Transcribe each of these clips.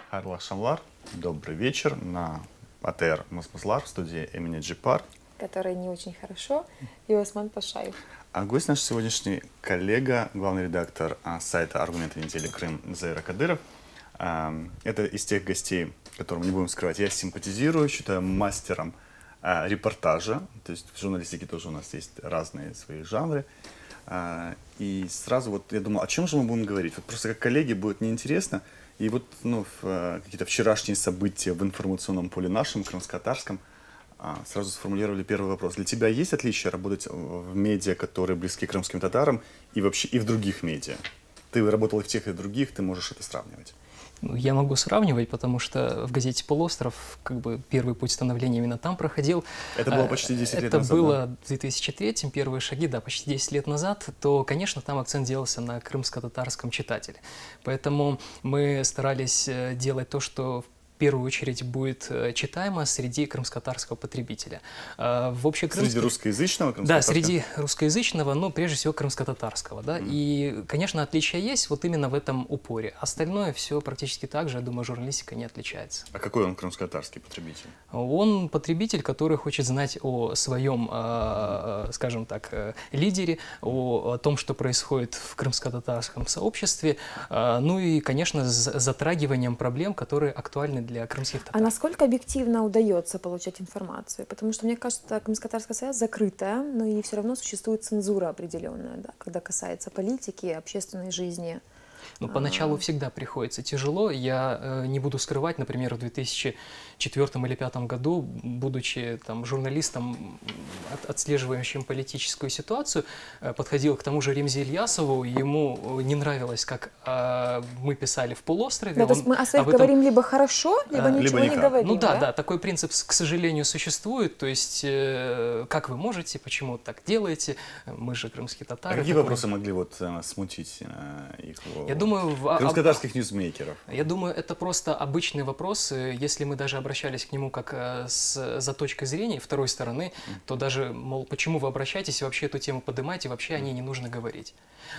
Хайрлы Акшамлар, добрый вечер на АТР Мосмозлар в студии Эмине Джипар. Которая не очень хорошо, и Осман Пашаев. А гость наш сегодняшний коллега, главный редактор сайта «Аргументы недели Крым» Заира Кадыров. Это из тех гостей, которым, не будем скрывать, я симпатизирую, считаю мастером репортажа. То есть в журналистике тоже у нас есть разные свои жанры. И сразу вот я думал, о чем же мы будем говорить? Вот просто как коллеги будет неинтересно. И вот какие-то вчерашние события в информационном поле нашем, крымско-татарском, сразу сформулировали первый вопрос. Для тебя есть отличие работать в медиа, которые близки к крымским татарам, и вообще и в других медиа? Ты работал и в тех, и в других, ты можешь это сравнивать? Я могу сравнивать, потому что в газете «Полуостров» первый путь становления именно там проходил. Это было почти 10 лет назад. Это было в 2003-м, первые шаги, да, почти 10 лет назад, то, конечно, там акцент делался на крымско-татарском читателе. Поэтому мы старались делать то, что в первую очередь будет читаемо среди крымско-татарского потребителя. Среди русскоязычного крымско-татарского? Да, среди русскоязычного, но прежде всего крымско-татарского. Да? И, конечно, отличия есть вот именно в этом упоре. Остальное все практически так же, я думаю, журналистика не отличается. А какой он крымско-татарский потребитель? Он потребитель, который хочет знать о своем, скажем так, лидере, о том, что происходит в крымско-татарском сообществе, ну и, конечно, с затрагиванием проблем, которые актуальны для крымских татар. А насколько объективно удается получать информацию? Потому что, мне кажется, крымско-татарская связь закрытая, но и все равно существует цензура определенная, да, когда касается политики, общественной жизни. Ну, поначалу всегда приходится тяжело. Я не буду скрывать, например, в 2004 или 2005 году, будучи там, журналистом, отслеживающим политическую ситуацию, подходил к тому же Ремзи Ильясову, ему не нравилось, как мы писали в «Полуострове». Да, то есть мы о своих говорим либо хорошо, либо ничего не говорим. Ну да, такой принцип, к сожалению, существует. То есть, как вы можете, почему так делаете, мы же крымские татары. Какие вопросы могли смутить их? Крымско-татарских ньюсмейкеров. Я думаю, это просто обычный вопрос. Если мы даже обращались к нему как за точкой зрения второй стороны, то даже, мол, почему вы обращаетесь и вообще эту тему поднимаете, вообще о ней не нужно говорить.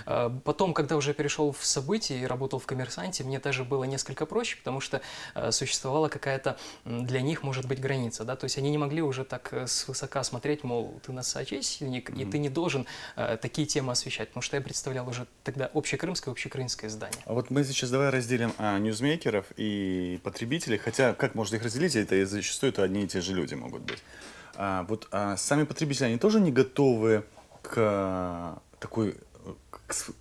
Потом, когда уже перешел в события и работал в «Коммерсанте», мне даже было несколько проще, потому что существовала какая-то для них, может быть, граница. Да? То есть они не могли уже так свысока смотреть, мол, ты нас соотечественник, и ты не должен такие темы освещать, потому что я представлял уже тогда общекрымское, общеукраинское издание. А вот мы сейчас давай разделим ньюсмейкеров и потребителей, хотя как можно их разделить, это зачастую это одни и те же люди могут быть. Сами потребители, они тоже не готовы к такой,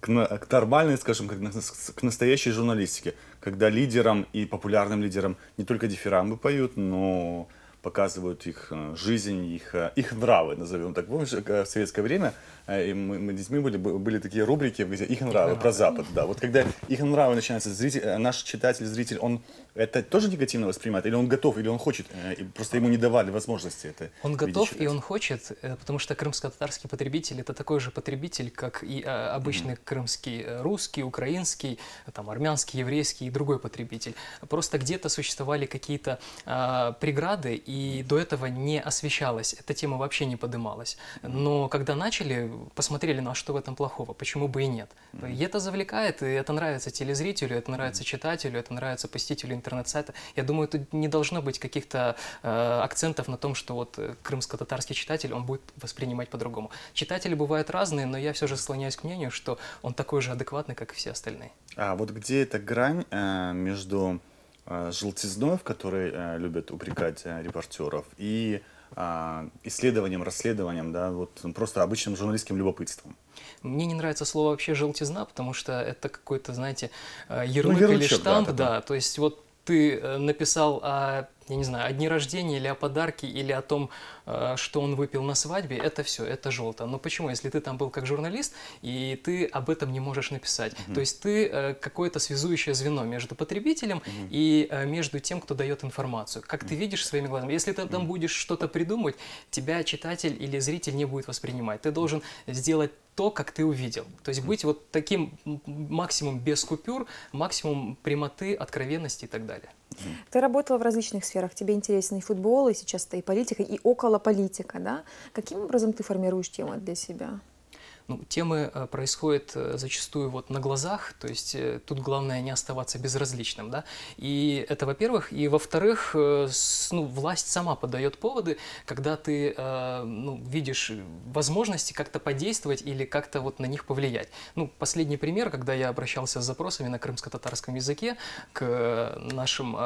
к нормальной, скажем, к настоящей журналистике, когда лидерам и популярным лидерам не только дифирамбы поют, но показывают их жизнь, их нравы, назовем так. Помнишь, в советское время мы детьми были такие рубрики, где их нравы, про Запад. Да. Вот когда их нравы начинаются, наш читатель, зритель, он это тоже негативно воспринимает? Или он готов, или он хочет, просто ему не давали возможности это? Он готов и он хочет, потому что крымско-татарский потребитель – это такой же потребитель, как и обычный крымский русский, украинский, там, армянский, еврейский и другой потребитель. Просто где-то существовали какие-то преграды, и до этого не освещалась, эта тема вообще не подымалась. Но когда начали, посмотрели, ну а что в этом плохого, почему бы и нет. И это завлекает, и это нравится телезрителю, это нравится читателю, это нравится посетителю интернет-сайта. Я думаю, тут не должно быть каких-то акцентов на том, что вот крымско-татарский читатель, он будет воспринимать по-другому. Читатели бывают разные, но я все же склоняюсь к мнению, что он такой же адекватный, как и все остальные. А вот где эта грань между желтизной, в которой любят упрекать репортеров, и исследованием, расследованием, да, вот просто обычным журналистским любопытством? Мне не нравится слово вообще «желтизна», потому что это какой-то, знаете, ярлык или штамп, да, то есть вот ты написал я не знаю, о дне рождения или о подарке, или о том, что он выпил на свадьбе, это все, это желто. Но почему? Если ты там был как журналист, и ты об этом не можешь написать. То есть ты какое-то связующее звено между потребителем и между тем, кто дает информацию. Как ты видишь своими глазами. Если ты там будешь что-то придумывать, тебя читатель или зритель не будет воспринимать. Ты должен сделать то, как ты увидел. То есть быть вот таким максимум без купюр, максимум прямоты, откровенности и так далее. Ты работала в различных сферах, тебе интересен и футбол, и сейчас и политика, и около политика, да? Каким образом ты формируешь тему для себя? Ну, темы происходят зачастую вот на глазах, то есть тут главное не оставаться безразличным, да, и это, во-первых, и во-вторых, ну, власть сама подает поводы, когда ты, ну, видишь возможности как-то подействовать или как-то вот на них повлиять. Ну, последний пример, когда я обращался с запросами на крымско-татарском языке к нашим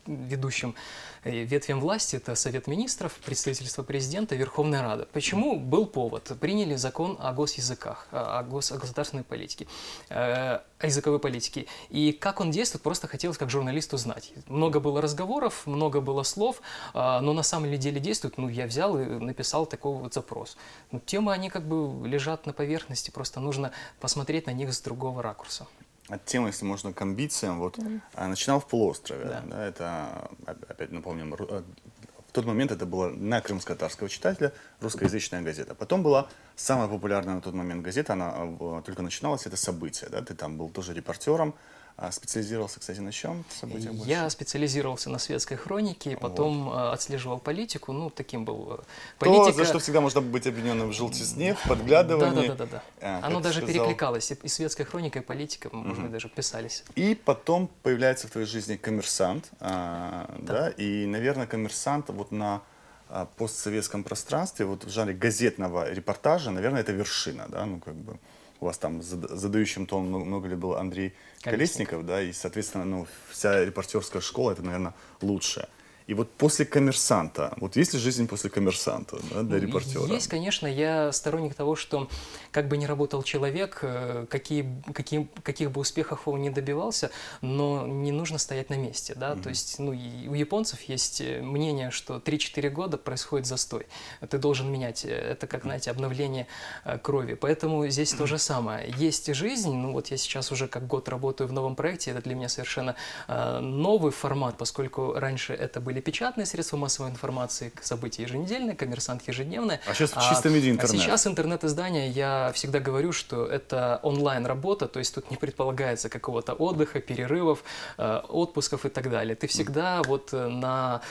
ведущим ветвям власти, это Совет министров, представительство президента, Верховная Рада. Почему был повод? Приняли закон о госязыках, о государственной политике, о языковой политике. И как он действует, просто хотелось как журналисту знать. Много было разговоров, много было слов, но на самом деле действует. Ну, я взял и написал такой вот запрос. Ну, темы, они как бы лежат на поверхности, просто нужно посмотреть на них с другого ракурса. От темы, если можно, к амбициям. Вот, начинал в полуострове. Да. Да, это, опять напомним, в тот момент это была на крымско-татарского читателя русскоязычная газета. Потом была самая популярная на тот момент газета, она только начиналась, это «События». Да? Ты там был тоже репортером, специализировался, кстати, на чем? События больше? Я специализировался на светской хронике, потом отслеживал политику, ну, таким был То, политика. за что всегда можно быть обвиненным в желтизне, в подглядывании. Да. Как Оно ты даже сказал. перекликалось, и светская хроника, и политика, может быть, даже писались. И потом появляется в твоей жизни «Коммерсант», да, и, наверное, «Коммерсант» вот на постсоветском пространстве, вот в жанре газетного репортажа, наверное, это вершина, да, ну, как бы, у вас там задающим тон много лет был Андрей Колесников, да, и, соответственно, ну, вся репортерская школа, это, наверное, лучшая. И вот после «Коммерсанта», вот есть ли жизнь после «Коммерсанта», да, для репортера? Есть, конечно. Я сторонник того, что как бы ни работал человек, каких бы успехов он ни добивался, но не нужно стоять на месте, да, то есть, ну, у японцев есть мнение, что 3-4 года происходит застой, ты должен менять, это как, знаете, обновление крови, поэтому здесь то же самое. Есть жизнь, ну, вот я сейчас уже как год работаю в новом проекте, это для меня совершенно новый формат, поскольку раньше это были печатные средства массовой информации, события еженедельные, «Коммерсант» ежедневные. А сейчас в чистом виде интернет. А сейчас интернет-издание, я всегда говорю, что это онлайн-работа, то есть тут не предполагается какого-то отдыха, перерывов, отпусков и так далее. Ты всегда вот на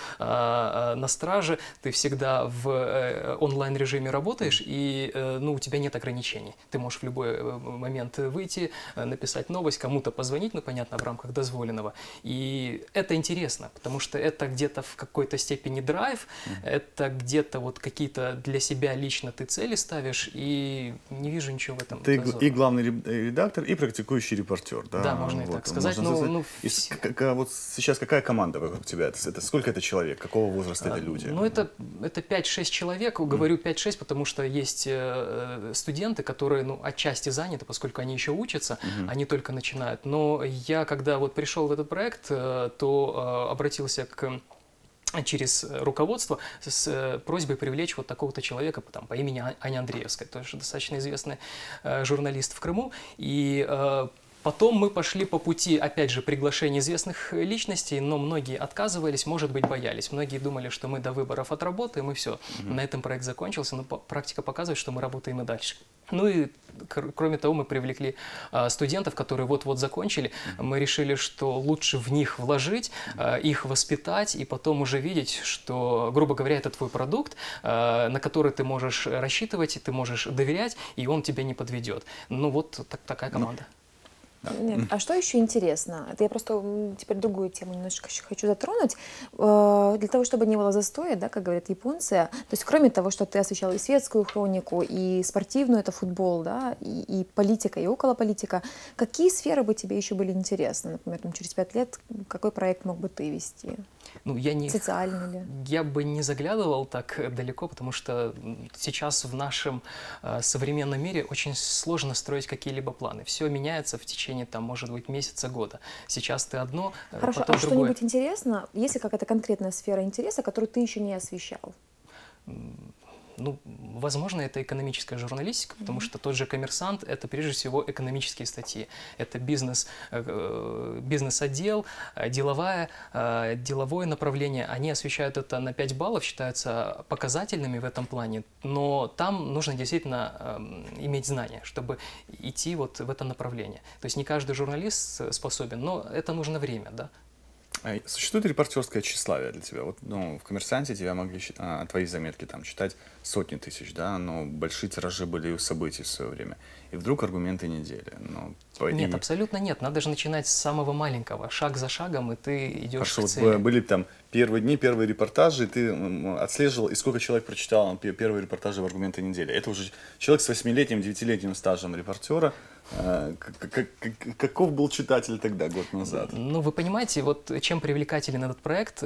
страже, ты всегда в онлайн-режиме работаешь, и ну, у тебя нет ограничений. Ты можешь в любой момент выйти, написать новость, кому-то позвонить, ну, понятно, в рамках дозволенного. И это интересно, потому что это где-то в какой-то степени драйв, это где-то вот какие-то для себя лично ты цели ставишь, и не вижу ничего в этом. Ты и главный редактор, и практикующий репортер. Да, да, можно и так сказать. Вот сейчас какая команда вокруг тебя? Сколько это человек? Какого возраста это люди? Ну, это 5-6 человек. Говорю 5-6, потому что есть студенты, которые, ну, отчасти заняты, поскольку они еще учатся, они только начинают. Но я, когда вот пришел в этот проект, то обратился через руководство с просьбой привлечь вот такого-то человека по имени Аня Андреевская, тоже достаточно известный журналист в Крыму. И потом мы пошли по пути, опять же, приглашения известных личностей, но многие отказывались, может быть, боялись. Многие думали, что мы до выборов отработаем, и все. На этом проект закончился, но практика показывает, что мы работаем и дальше. Ну и, кроме того, мы привлекли студентов, которые вот-вот закончили. Мы решили, что лучше в них вложить, их воспитать, и потом уже видеть, что, грубо говоря, это твой продукт, на который ты можешь рассчитывать, ты можешь доверять, и он тебя не подведет. Ну вот такая команда. Нет. А что еще интересно? Это я просто теперь другую тему немножечко хочу затронуть. Для того, чтобы не было застоя, да, как говорят японцы, то есть кроме того, что ты освещал и светскую хронику, и спортивную, это футбол, да, и политика, и околополитика, какие сферы бы тебе еще были интересны? Например, там, через 5 лет какой проект мог бы ты вести? Ну, социальный ли? Я бы не заглядывал так далеко, потому что сейчас в нашем современном мире очень сложно строить какие-либо планы. Все меняется в течение, там, может быть, месяца, года. Сейчас ты одно, Хорошо, потом а другое. что-нибудь интересно? Есть ли какая-то конкретная сфера интереса, которую ты еще не освещал? Ну, возможно, это экономическая журналистика, потому что тот же «Коммерсант» — это прежде всего экономические статьи. Это бизнес-отдел, деловое направление. Они освещают это на 5 баллов, считаются показательными в этом плане, но там нужно действительно иметь знания, чтобы идти вот в это направление. То есть не каждый журналист способен, но это нужно время, да. Существует репортерское тщеславие для тебя? Вот, ну, в «Коммерсанте» тебя могли, твои заметки там читать сотни тысяч, да, но большие тиражи были и у событий в свое время. И вдруг аргументы недели. Нет, абсолютно нет. Надо же начинать с самого маленького. Шаг за шагом, и ты идешь к цели. Вот были там первые дни, первые репортажи, и ты отслеживал, и сколько человек прочитал первые репортажи в «Аргументы недели». Это уже человек с 8-летним, 9-летним стажем репортера. Каков был читатель тогда, год назад? Ну, вы понимаете, вот чем привлекателен этот проект?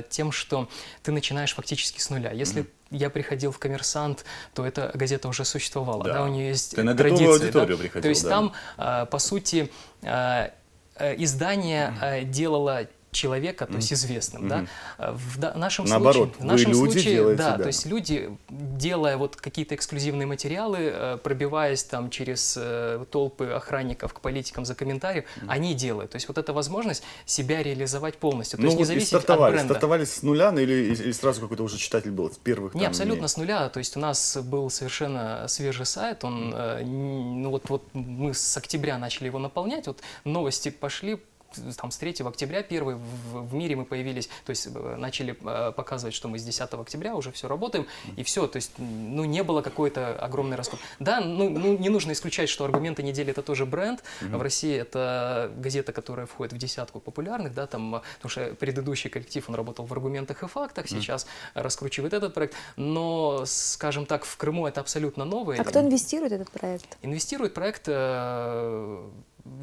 Тем, что ты начинаешь фактически с нуля. Если я приходил в «Коммерсант», то эта газета уже существовала, да, у нее есть ты на традиция, готовую аудиторию да? приходил, То есть да. там, по сути, издание делало человека, то есть известным, да, в нашем Наоборот, случае, в нашем люди случае, делаете, да, да, то есть люди, делая вот какие-то эксклюзивные материалы, пробиваясь там через толпы охранников к политикам за комментариев, они делают, то есть вот эта возможность себя реализовать полностью, то есть не зависеть от бренда. Стартовали с нуля, или сразу какой-то уже читатель был с первых? Не, абсолютно с нуля, то есть у нас был совершенно свежий сайт, он, ну вот мы с октября начали его наполнять, вот новости пошли, там с 3 октября первый в мире мы появились, то есть начали показывать, что мы с 10 октября уже все работаем, и все, то есть, ну, не было какой-то огромный раскоп. Да, ну, не нужно исключать, что «Аргументы недели» — это тоже бренд, в России это газета, которая входит в десятку популярных, да, там, потому что предыдущий коллектив, он работал в «Аргументах и фактах», сейчас раскручивает этот проект, но, скажем так, в Крыму это абсолютно новое. А кто инвестирует в этот проект? Инвестирует проект...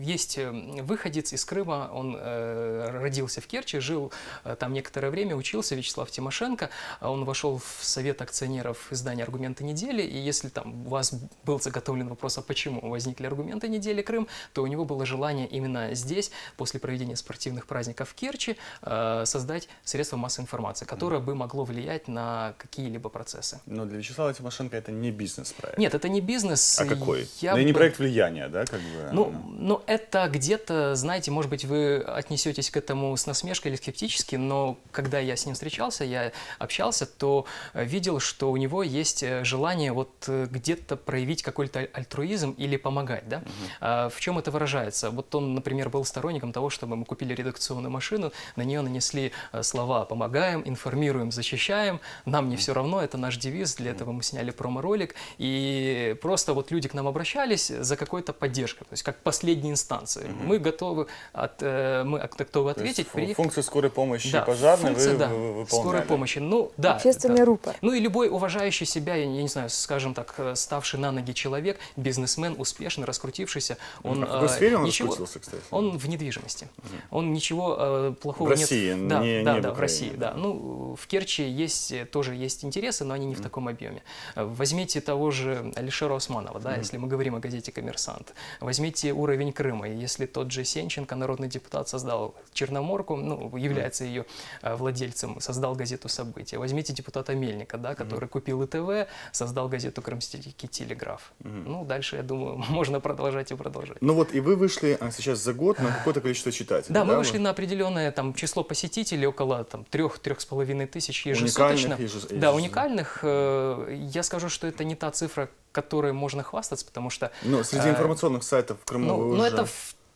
Есть выходец из Крыма, он родился в Керчи, жил там некоторое время, учился, Вячеслав Тимошенко, он вошел в совет акционеров издания «Аргументы недели», и если там у вас был заготовлен вопрос, а почему возникли «Аргументы недели Крым», то у него было желание именно здесь, после проведения спортивных праздников в Керчи, создать средство массовой информации, которое бы могло влиять на какие-либо процессы. Но для Вячеслава Тимошенко это не бизнес-проект. Нет, это не бизнес. А какой? И не проект влияния, да, как бы? Но это где-то, знаете, может быть, вы отнесетесь к этому с насмешкой или скептически, но когда я с ним встречался, я общался, то видел, что у него есть желание вот где-то проявить какой-то альтруизм или помогать, да? В чем это выражается? Вот он, например, был сторонником того, чтобы мы купили редакционную машину, на нее нанесли слова «помогаем», «информируем», «защищаем», «нам не все равно», это наш девиз, для этого мы сняли промо-ролик, и просто вот люди к нам обращались за какой-то поддержкой, то есть как последняя инстанции. Мы готовы, готовы ответить. Функцию скорой помощи, да, пожарной функция, вы да, выполняли. Скорой помощи. Ну, да, общественный рупор. Ну и любой уважающий себя, я не знаю, скажем так, ставший на ноги человек, бизнесмен, успешный, раскрутившийся, он... В какой сфере он ничего, раскрутился, кстати? Он в недвижимости. Он ничего плохого в России, нет. Да, не да, в в России, да. Ну, в Керчи тоже есть интересы, но они не в таком объеме. Возьмите того же Алишера Османова, да, если мы говорим о газете «Коммерсант». Возьмите уровень Крыма. Если тот же Сенченко, народный депутат, создал Черноморку, ну, является ее владельцем, создал газету «События». Возьмите депутата Мельника, да, который купил ИТВ, создал газету «Крымский телеграф». Ну, дальше, я думаю, можно продолжать и продолжать. Ну вот, и вы вышли сейчас за год на какое-то количество читателей. Да, мы вышли на определенное там число посетителей, около 3-3,5 тысяч ежесуточно. Уникальных Да, уникальных. Я скажу, что это не та цифра, которой можно хвастаться, потому что... Ну, среди информационных сайтов в Крыму вы уже... это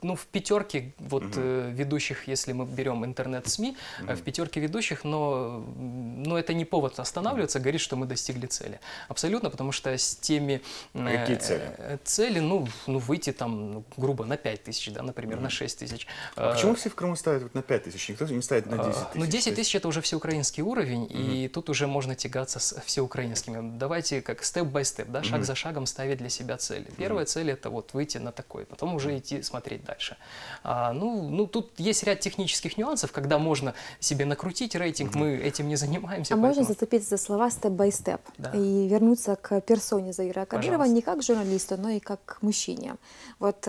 в пятерке вот, ведущих, если мы берем интернет-СМИ, в пятерке ведущих, но это не повод останавливаться, говорить, что мы достигли цели. Абсолютно, потому что с теми... Какие цели? Цели, выйти там, грубо, на 5 тысяч, да, например, на 6 тысяч. А почему все в Крыму ставят вот на 5 тысяч, никто не ставит на 10 тысяч? Ну, 10 тысяч – это уже всеукраинский уровень, и тут уже можно тягаться с всеукраинскими. Давайте как степ-бай-степ, да, шаг за шагом ставить для себя цели. Первая цель – это вот выйти на такой, потом уже идти смотреть дальше. Тут есть ряд технических нюансов, когда можно себе накрутить рейтинг, мы этим не занимаемся. А можно зацепиться за слова степ-бай-степ и вернуться к персоне Заира Кадырова не как журналисту, но и как к мужчине. Вот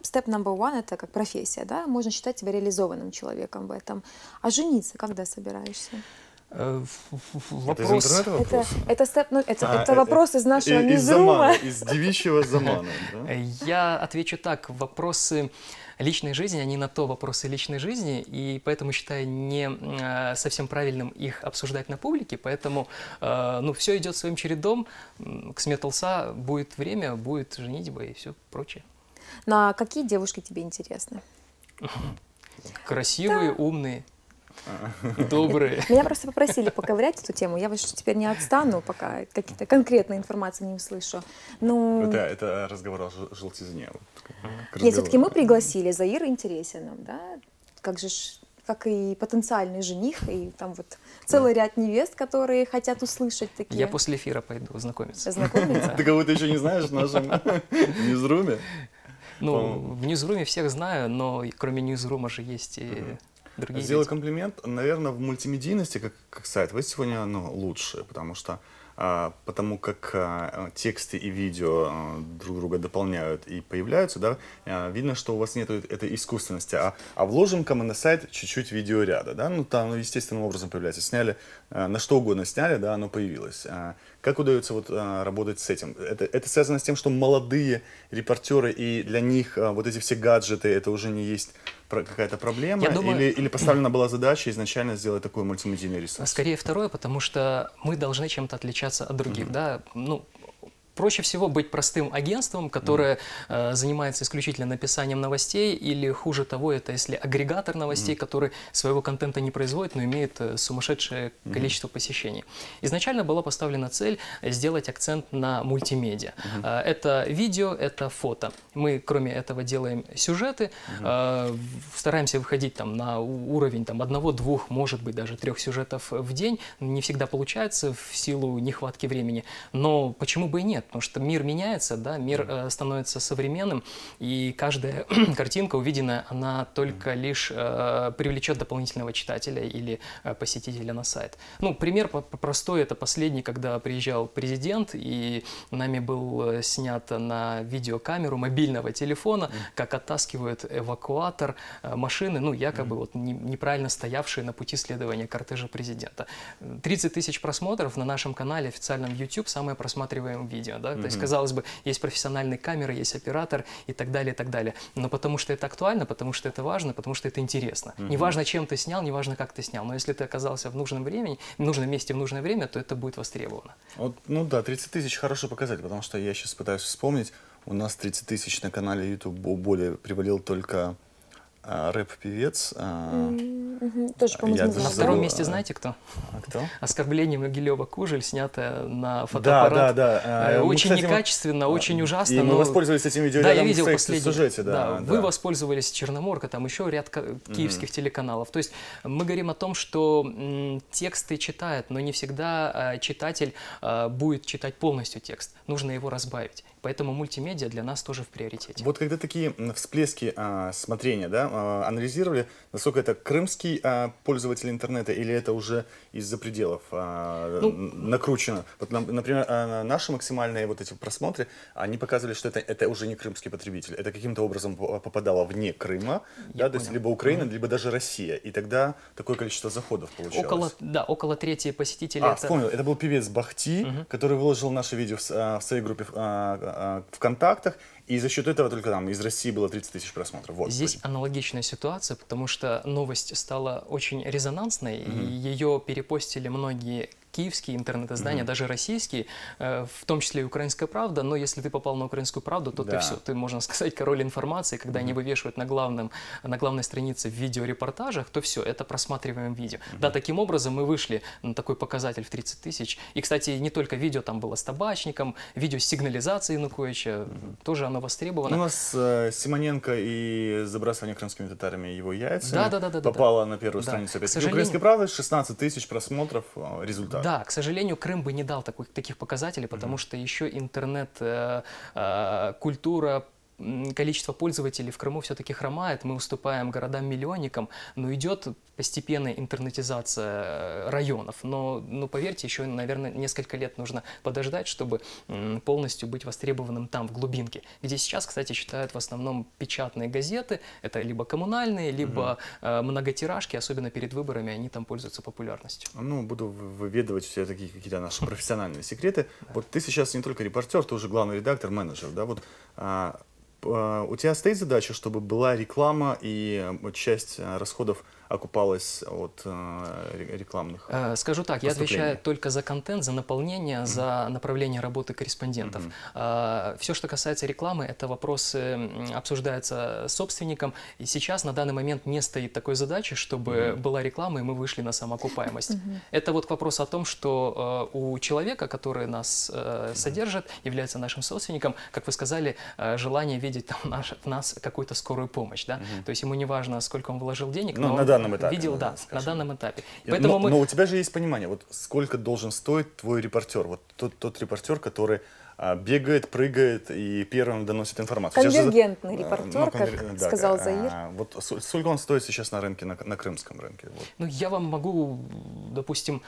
степ number one – это как профессия, да? Можно считать тебя реализованным человеком в этом. А жениться когда собираешься? Вопрос. Это вопрос из нашего ньюзрума. Из девичьего замана. Я отвечу так. Вопросы личной жизни, они на то вопросы личной жизни, и поэтому считаю не совсем правильным их обсуждать на публике, поэтому все идет своим чередом, к сметлса будет время, будет женитьба и все прочее. Ну а какие девушки тебе интересны? Красивые, умные. добрые. Меня просто попросили поковырять эту тему. Я вот теперь не отстану, пока какие-то конкретные информации не услышу. Ну, Это разговор о желтизне. Вот, к нет, все-таки мы разговору. пригласили, Заир интересен нам, да? Как же как и потенциальный жених, и там вот целый ряд невест, которые хотят услышать такие. Я после эфира пойду знакомиться. Знакомиться. Ты кого-то еще не знаешь в нашем ньюзруме? Ну, в Ньюзруме всех знаю, но кроме Ньюзрума же есть и другие Сделай люди. комплимент. Наверное, в мультимедийности, как сайт, вы сегодня лучшие, потому как тексты и видео друг друга дополняют и появляются, да, видно, что у вас нет этой искусственности. А вложим-ка мы на сайт чуть-чуть видеоряда, да, ну там естественным образом появляется. Сняли, на что угодно сняли, да, оно появилось. Как удается вот работать с этим? Это связано с тем, что молодые репортеры, и для них вот эти все гаджеты, это уже не есть какая-то проблема? Я думаю- Или поставлена была задача изначально сделать такой мультимедийный ресурс? Скорее второе, потому что мы должны чем-то отличаться от других, да, ну, проще всего быть простым агентством, которое занимается исключительно написанием новостей, или хуже того, это если агрегатор новостей, который своего контента не производит, но имеет сумасшедшее количество посещений. Изначально была поставлена цель сделать акцент на мультимедиа. Это видео, это фото. Мы, кроме этого, делаем сюжеты, стараемся выходить там на уровень там, 1, 2, может быть, даже 3 сюжетов в день. Не всегда получается в силу нехватки времени, но почему бы и нет? Потому что мир меняется, да, мир становится современным, и каждая картинка увиденная, она только лишь привлечет дополнительного читателя или посетителя на сайт. Ну, пример простой, это последний, когда приезжал президент, и нами был снят на видеокамеру мобильного телефона, как оттаскивают эвакуатор машины, ну, якобы вот неправильно стоявшие на пути следования кортежа президента. 30 тысяч просмотров на нашем канале официальном YouTube, самое просматриваемое видео. Да? То есть, казалось бы, есть профессиональные камеры, есть оператор и так далее, и так далее. Но потому что это актуально, потому что это важно, потому что это интересно. Неважно, чем ты снял, неважно, как ты снял, но если ты оказался в нужном времени, в нужном месте в нужное время, то это будет востребовано. Вот, ну да, 30 тысяч хороший показатель, потому что я сейчас пытаюсь вспомнить, у нас 30 тысяч на канале YouTube более привалил только рэп-певец. Тоже, по-моему, Я не даже На знаю. втором забыл, месте знаете кто? Кто? Оскорбление Могилева Кужель, снятое на Да, фотоаппарат. да. Очень Мы, кстати, некачественно, очень ужасно. И мы но- воспользовались этим Да, видеорядом я видел в своем последний. сюжете. Да, Вы воспользовались Черноморка, там еще ряд киевских телеканалов. То есть мы говорим о том, что тексты читают, но не всегда читатель будет читать полностью текст. Нужно его разбавить. Поэтому мультимедиа для нас тоже в приоритете. Вот когда такие всплески смотрения, да, анализировали, насколько это крымский пользователь интернета или это уже из-за пределов накручено? Вот, например, наши максимальные вот эти просмотры, они показывали, что это уже не крымский потребитель. Это каким-то образом попадало вне Крыма, да, то есть либо Украина, либо даже Россия. И тогда такое количество заходов получалось. Около трети посетителей. Это... Вспомнил, это был певец Бахти, который выложил наше видео в своей группе ВКонтактах, и за счет этого только там из России было 30 тысяч просмотров. Вот. Здесь аналогичная ситуация, потому что новость стала очень резонансной, и ее перепостили многие киевские интернет-издания, даже российские, в том числе и «Украинская правда», но если ты попал на «Украинскую правду», то ты все, ты, можно сказать, король информации, когда они вывешивают на главной странице в видеорепортажах, то все, это просматриваем видео. Да, таким образом мы вышли на такой показатель в 30 тысяч. И, кстати, не только видео там было с табачником, видео с сигнализацией Януковича, тоже оно востребовано. У нас Симоненко и забрасывание крымскими татарами его яйцами Да. попало на первую Да. страницу. К сожалению- «Украинской правды» 16 тысяч просмотров, результат. Да, к сожалению, Крым бы не дал таких показателей, потому что еще интернет-культура, количество пользователей в Крыму все-таки хромает, мы уступаем городам-миллионникам, но идет постепенная интернетизация районов. Но поверьте, еще, наверное, несколько лет нужно подождать, чтобы полностью быть востребованным там, в глубинке, где сейчас, кстати, читают в основном печатные газеты, это либо коммунальные, либо многотиражки, особенно перед выборами, они там пользуются популярностью. Ну, буду выведывать все такие какие-то наши профессиональные секреты. Вот ты сейчас не только репортер, ты уже главный редактор, менеджер, да, вот у тебя стоит задача, чтобы была реклама и часть расходов окупалось от рекламных Скажу так, я поступлений? отвечаю только за контент, за наполнение, за направление работы корреспондентов. Все, что касается рекламы, это вопросы обсуждаются с собственником. И сейчас на данный момент не стоит такой задачи, чтобы была реклама, и мы вышли на самоокупаемость. Это вот к вопросу о том, что у человека, который нас содержит, является нашим собственником, как вы сказали, желание видеть там в нас какую-то скорую помощь. Да? То есть ему не важно, сколько он вложил денег, Ну, но на он данном этапе, видел, да, скажем. на данном этапе. Но, Поэтому мы... но у тебя же есть понимание, вот сколько должен стоить твой репортер, вот тот репортер, который бегает, прыгает и первым доносит информацию. Сейчас же Конвергентный репортер, как да, сказал Заир. Вот сколько он стоит сейчас на рынке, на крымском рынке? Вот. Ну, я вам могу, допустим,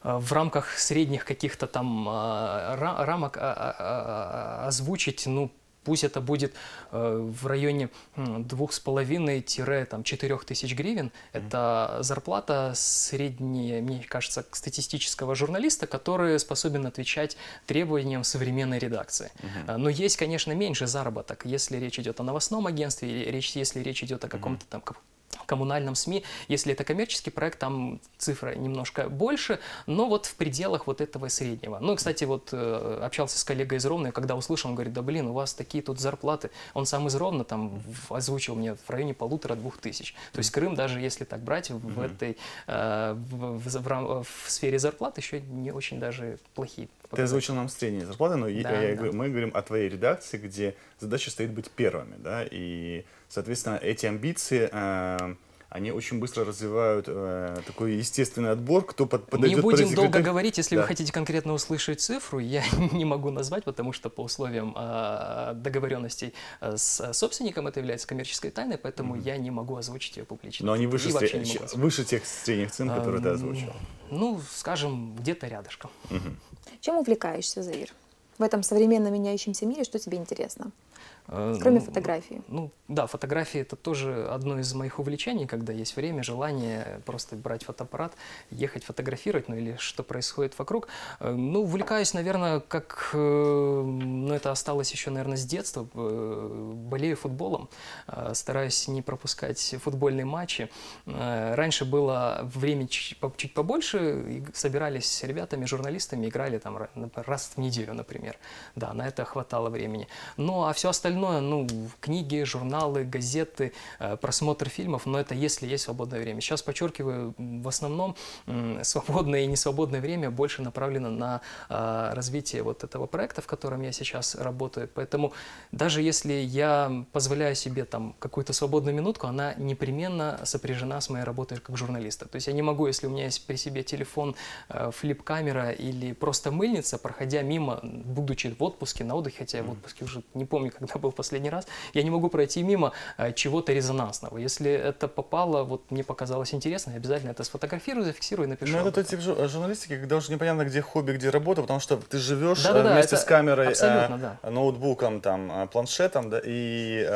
в рамках средних каких-то там рамок озвучить, ну, пусть это будет в районе 2,5-4 тысяч гривен. Это зарплата средняя, мне кажется, статистического журналиста, который способен отвечать требованиям современной редакции. Но есть, конечно, меньше заработок, если речь идет о новостном агентстве, или если речь идет о каком-то там коммунальном СМИ. Если это коммерческий проект, там цифра немножко больше, но вот в пределах вот этого среднего. Ну, и, кстати, вот общался с коллегой из Ровно, и когда услышал, он говорит, да блин, у вас такие тут зарплаты. Он сам из Ровно там озвучил мне в районе 1500-2000. То есть Крым, даже если так брать, в этой в сфере зарплат еще не очень даже плохие. Ты озвучил нам средние зарплаты, но Да. мы говорим о твоей редакции, где задача стоит быть первыми, да, и, соответственно, эти амбиции, они очень быстро развивают такой естественный отбор, кто подойдет. Не будем долго говорить, если Да. вы хотите конкретно услышать цифру, я не могу назвать, потому что по условиям договоренностей с собственником это является коммерческой тайной, поэтому я не могу озвучить ее публично. Но они И выше, вообще не могу озвучить. выше тех средних цен, которые ты озвучил. Ну, скажем, где-то рядышком. Чем увлекаешься, Заир? В этом современно меняющемся мире что тебе интересно? Э, Кроме ну, фотографии. Ну, да, фотографии — это тоже одно из моих увлечений, когда есть время, желание просто брать фотоаппарат, ехать фотографировать, ну или что происходит вокруг. Ну, увлекаюсь, наверное, как, ну, это осталось еще, наверное, с детства. Болею футболом, стараюсь не пропускать футбольные матчи. Раньше было время чуть побольше, и собирались с ребятами, журналистами, играли там раз в неделю, например. Да, на это хватало времени. Ну, а все остальное, ну, книги, журналы, газеты, просмотр фильмов, но это если есть свободное время. Сейчас, подчеркиваю, в основном свободное и несвободное время больше направлено на развитие вот этого проекта, в котором я сейчас работаю. Поэтому даже если я позволяю себе там какую-то свободную минутку, она непременно сопряжена с моей работой как журналиста. То есть я не могу, если у меня есть при себе телефон, флип-камера или просто мыльница, проходя мимо, будучи в отпуске, на отдыхе, хотя я в отпуске уже не помню, когда был в последний раз, я не могу пройти мимо чего-то резонансного. Если это попало, вот мне показалось интересно, я обязательно это сфотографирую, зафиксирую и напишу. Ну, это тот тип журналистики, когда уже непонятно, где хобби, где работа, потому что ты живешь Да-да-да, вместе это с камерой, абсолютно, да. ноутбуком, там, планшетом, да, и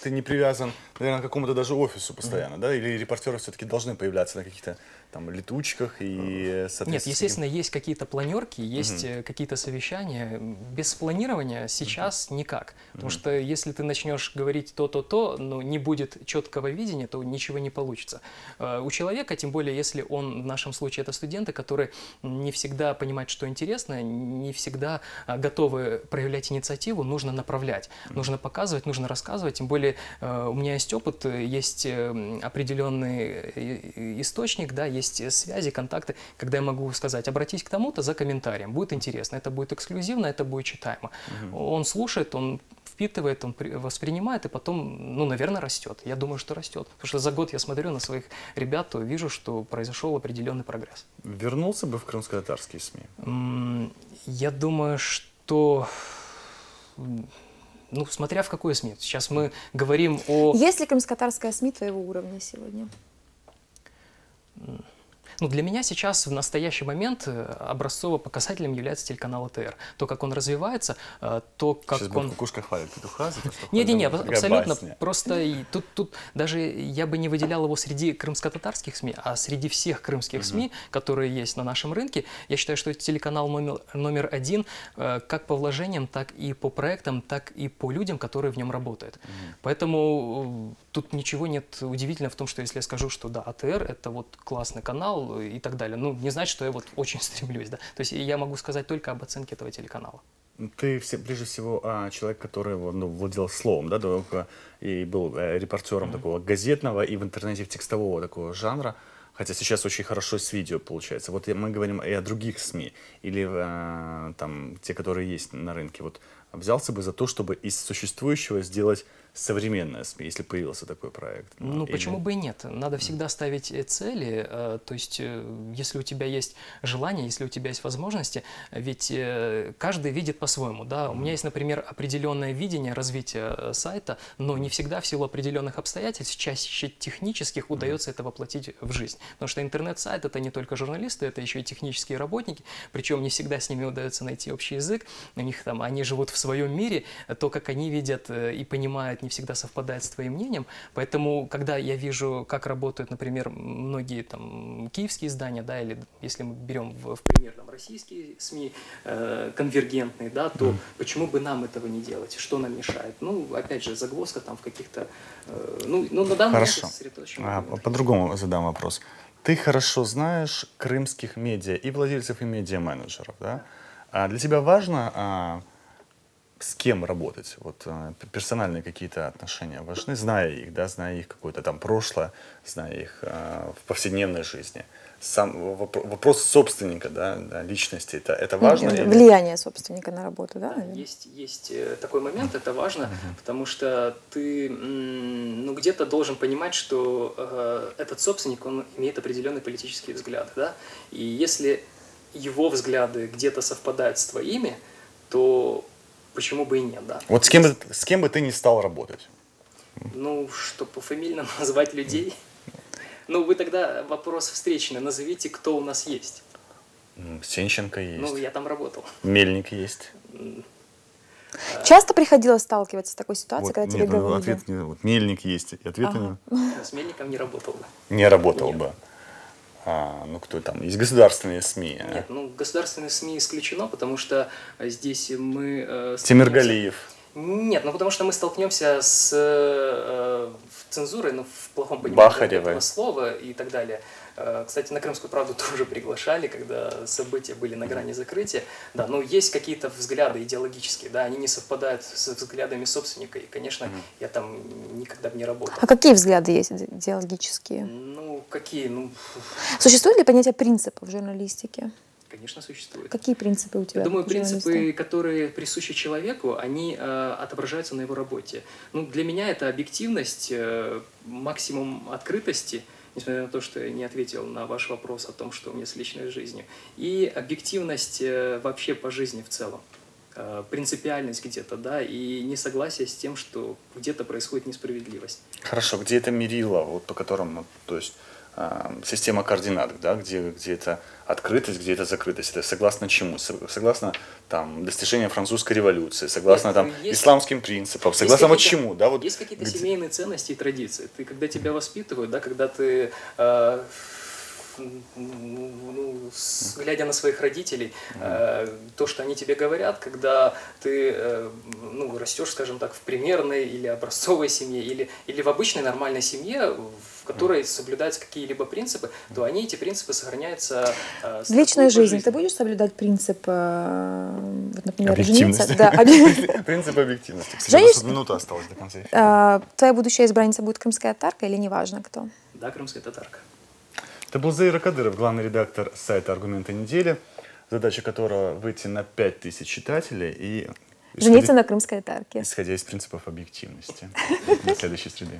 ты не привязан, наверное, к какому-то даже офису постоянно, да, или репортеры все-таки должны появляться на каких-то там летучках и, соответственно... Нет, естественно, есть какие-то планерки, есть какие-то совещания. Без планирования сейчас никак. Потому что если ты начнешь говорить то, но не будет четкого видения, то ничего не получится. У человека, тем более, если он, в нашем случае, это студенты, которые не всегда понимают, что интересно, не всегда готовы проявлять инициативу, нужно направлять, нужно показывать, нужно рассказывать. Тем более, у меня есть опыт, есть определенный источник, да, есть связи, контакты, когда я могу сказать, обратись к тому-то за комментарием, будет интересно, это будет эксклюзивно, это будет читаемо. Он слушает, он впитывает, он воспринимает, и потом, ну, наверное, растет. Я думаю, что растет. Потому что за год я смотрю на своих ребят, то вижу, что произошел определенный прогресс. Вернулся бы в крымско-татарские СМИ? Я думаю, что... Ну, смотря в какой СМИ. Сейчас мы говорим о... Есть ли крымско-татарская СМИ твоего уровня сегодня? Ну, для меня сейчас, в настоящий момент, образцово-показателем является телеканал АТР. То, как он развивается, то, как Сейчас он... кукушка хвалит петуха за то, что Не-не-не, такая абсолютно. басня. Просто тут даже я бы не выделял его среди крымско-татарских СМИ, а среди всех крымских СМИ, которые есть на нашем рынке. Я считаю, что это телеканал номер один как по вложениям, так и по проектам, так и по людям, которые в нем работают. Поэтому тут ничего нет удивительного в том, что если я скажу, что да, АТР — это вот классный канал и так далее, ну, не значит, что я вот очень стремлюсь, да. То есть я могу сказать только об оценке этого телеканала. Ты прежде всего человек, который владел словом, да, и был репортером такого газетного и в интернете текстового такого жанра, хотя сейчас очень хорошо с видео получается. Вот мы говорим и о других СМИ, или там те, которые есть на рынке. Вот взялся бы за то, чтобы из существующего сделать современное СМИ, если появился такой проект? Ну, почему бы и нет? Надо всегда ставить цели, то есть если у тебя есть желание, если у тебя есть возможности, ведь каждый видит по-своему, да. У меня есть, например, определенное видение развития сайта, но не всегда в силу определенных обстоятельств, чаще технических, удается это воплотить в жизнь. Потому что интернет-сайт — это не только журналисты, это еще и технические работники, причем не всегда с ними удается найти общий язык, у них там, они живут в своем мире, то, как они видят и понимают, не всегда совпадает с твоим мнением, поэтому, когда я вижу, как работают, например, многие там киевские издания, да, или если мы берем в пример там российские СМИ конвергентные, да, то почему бы нам этого не делать? Что нам мешает? Ну, опять же, загвоздка там в каких-то, ну на данный момент сосредоточен. По-другому задам вопрос. Ты хорошо знаешь крымских медиа и владельцев, и медиа-менеджеров, да? А для тебя важно с кем работать? Вот персональные какие-то отношения важны, зная их, да, зная их какое-то там прошлое, зная их в повседневной жизни. Сам вопрос собственника, да, личности, это важно? Влияние собственника на работу, да? Есть такой момент, это важно, потому что ты ну, где-то должен понимать, что этот собственник, он имеет определенные политические взгляды, да, и если его взгляды где-то совпадают с твоими, то почему бы и нет, да. Вот с кем бы ты не стал работать? Ну, чтобы пофамильно назвать людей. Ну, вы тогда вопрос встречный. Назовите, кто у нас есть. Сенченко есть. Ну, я там работал. Мельник есть. Часто приходилось сталкиваться с такой ситуацией, Вот, когда тебе нет, говорили? ответ, вот, Мельник есть. И ответ С Мельником не работал бы. не работал Нет. бы. Ну, кто там? Есть государственные СМИ. Нет, ну, государственные СМИ исключено, потому что здесь мы... Тимиргалиев. Нет, ну потому что мы столкнемся с цензурой, ну, в плохом понимании Бахаревой. этого слова и так далее. Кстати, на «Крымскую правду» тоже приглашали, когда события были на грани закрытия. Да, но есть какие-то взгляды идеологические, да, они не совпадают с взглядами собственника, и, конечно, я там никогда бы не работал. А какие взгляды есть идеологические? Ну, какие? Ну, Существует ли понятие принципов в журналистике? конечно, существует. Какие принципы у тебя? Я думаю, журналиста? принципы, которые присущи человеку, они отображаются на его работе. Ну, для меня это объективность, максимум открытости, несмотря на то, что я не ответил на ваш вопрос о том, что у меня с личной жизнью, и объективность вообще по жизни в целом. Принципиальность где-то, да, и несогласие с тем, что где-то происходит несправедливость. Хорошо, где это мерило, вот по которому, то есть система координат, да, где это открытость, где это закрытость, это согласно чему? Согласно там достижениям французской революции, согласно там исламским принципам, согласно вот чему, да, вот. Есть какие-то семейные ценности и традиции. Ты, когда тебя воспитывают, да, когда ты глядя на своих родителей, то, что они тебе говорят, когда ты растешь, скажем так, в примерной или образцовой семье, или в обычной нормальной семье, в которой соблюдаются какие-либо принципы, то они, эти принципы, сохраняются в личной жизни. Ты будешь соблюдать принцип, вот, например, объективности. жениться? Да, принцип объективности. Женишься? Минута осталась до конца эфира. Твоя будущая избранница будет крымская татарка или неважно кто? Да, крымская татарка. Это был Заир Акадыров, главный редактор сайта «Аргументы недели», задача которого выйти на 5000 читателей и Жениться на крымской татарке. исходя из принципов объективности. До следующей среды.